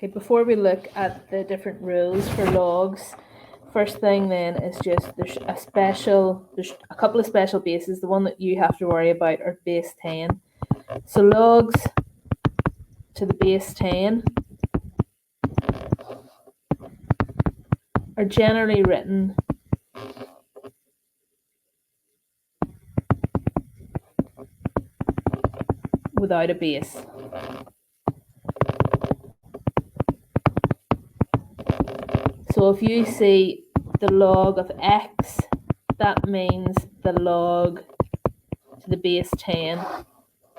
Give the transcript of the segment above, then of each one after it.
Okay, before we look at the different rules for logs, first thing then is just there's a couple of special bases. The one that you have to worry about are base 10. So logs to the base 10 are generally written without a base. So if you see the log of x, that means the log to the base 10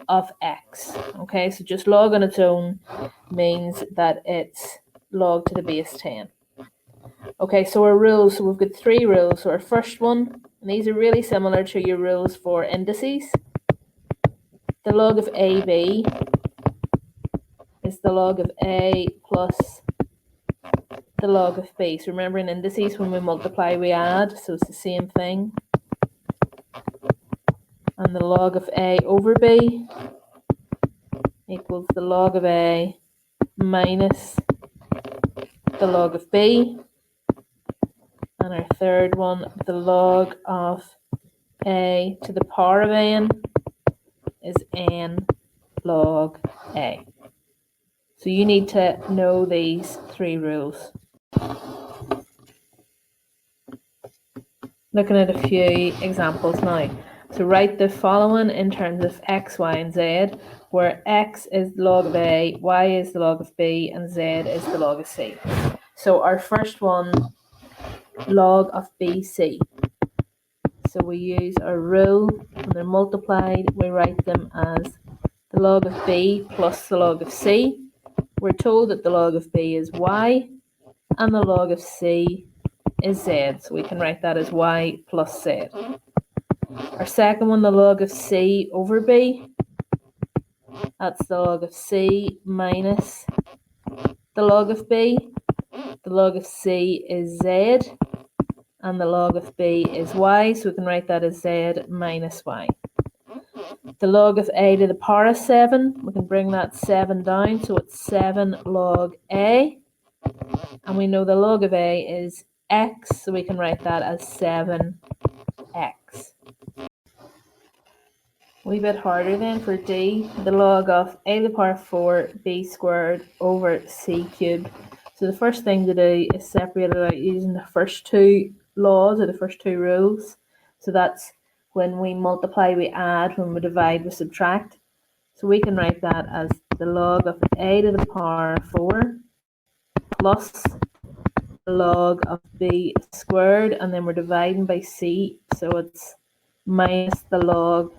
of x. Okay, so just log on its own means that it's log to the base 10. Okay, so our rules, so we've got 3 rules. So our first one, and these are really similar to your rules for indices. The log of AB is the log of A plus the log of B. So remember in indices, when we multiply, we add, so it's the same thing. And the log of A over B equals the log of A minus the log of B. And our third one, the log of A to the power of n is n log A. So you need to know these 3 rules. Looking at a few examples now. So write the following in terms of x, y, and z, where x is the log of A, y is the log of B, and z is the log of C. So our first one, log of BC. So we use our rule, when they're multiplied, we write them as the log of B plus the log of C. We're told that the log of B is y, and the log of C is z, so we can write that as y plus z. Our second one, the log of C over B, that's the log of C minus the log of B. The log of C is z, and the log of B is y, so we can write that as z minus y. The log of A to the power of 7, we can bring that 7 down, so it's 7 log A. And we know the log of A is x, so we can write that as 7x. A wee bit harder then for D, the log of A to the power of 4 B squared over C cubed. So the first thing to do is separate it out using the first 2 laws or the first 2 rules. So that's when we multiply, we add, when we divide, we subtract. So we can write that as the log of A to the power of 4 plus the log of B squared, and then we're dividing by C, so it's minus the log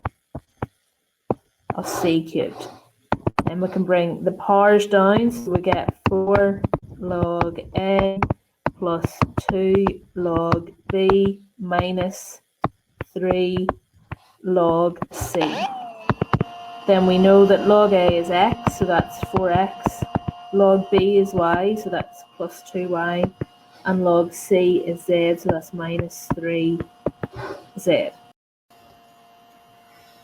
of C cubed. And we can bring the powers down, so we get 4 log A plus 2 log B minus 3 log C. Then we know that log A is x, so that's 4x. Log B is y, so that's plus 2y. And log C is z, so that's minus 3z.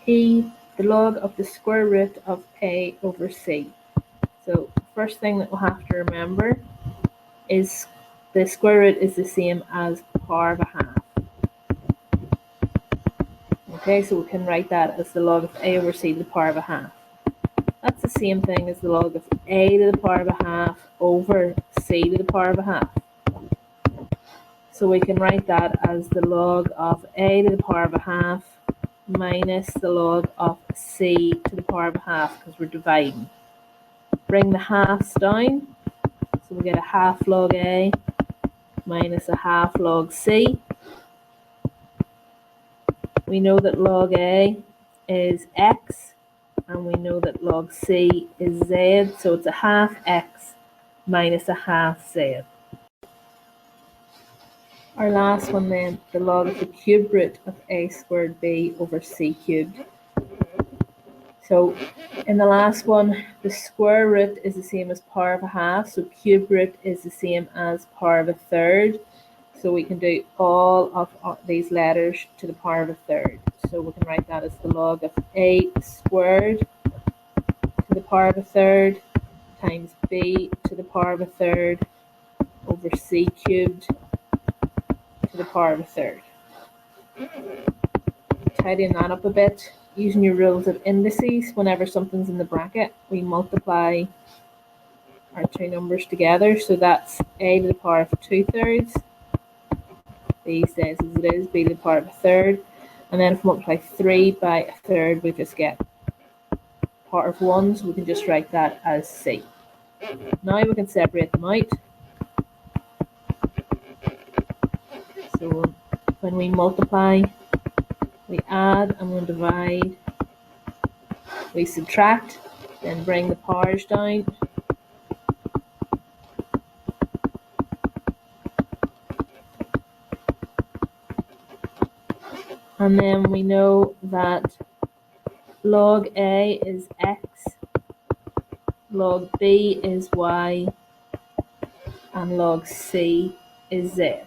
E, the log of the square root of A over C. So first thing that we'll have to remember is the square root is the same as power of a half. Okay, so we can write that as the log of A over C to the power of a half. That's the same thing as the log of A to the power of a half over C to the power of a half. So we can write that as the log of A to the power of a half minus the log of C to the power of a half, because we're dividing. Bring the halves down, so we get a half log A minus a half log C. We know that log A is x, and we know that log C is z, so it's a half x minus a half z. Our last one then, the log of the cube root of A squared B over C cubed. So in the last one, the square root is the same as power of a half, so cube root is the same as power of a third. So we can do all of these letters to the power of a third. So we can write that as the log of A squared to the power of a third times b to the power of a third over c cubed to the power of a third. Tidying that up a bit, using your rules of indices, whenever something's in the bracket, we multiply our two numbers together. So that's a to the power of 2/3. B stays as it is, b to the power of a third. And then if we multiply 3 by a third, we just get part of 1, so we can just write that as c. Now we can separate them out. So when we multiply, we add and we divide, we subtract, then bring the powers down. And then we know that log A is x, log B is y, and log C is z.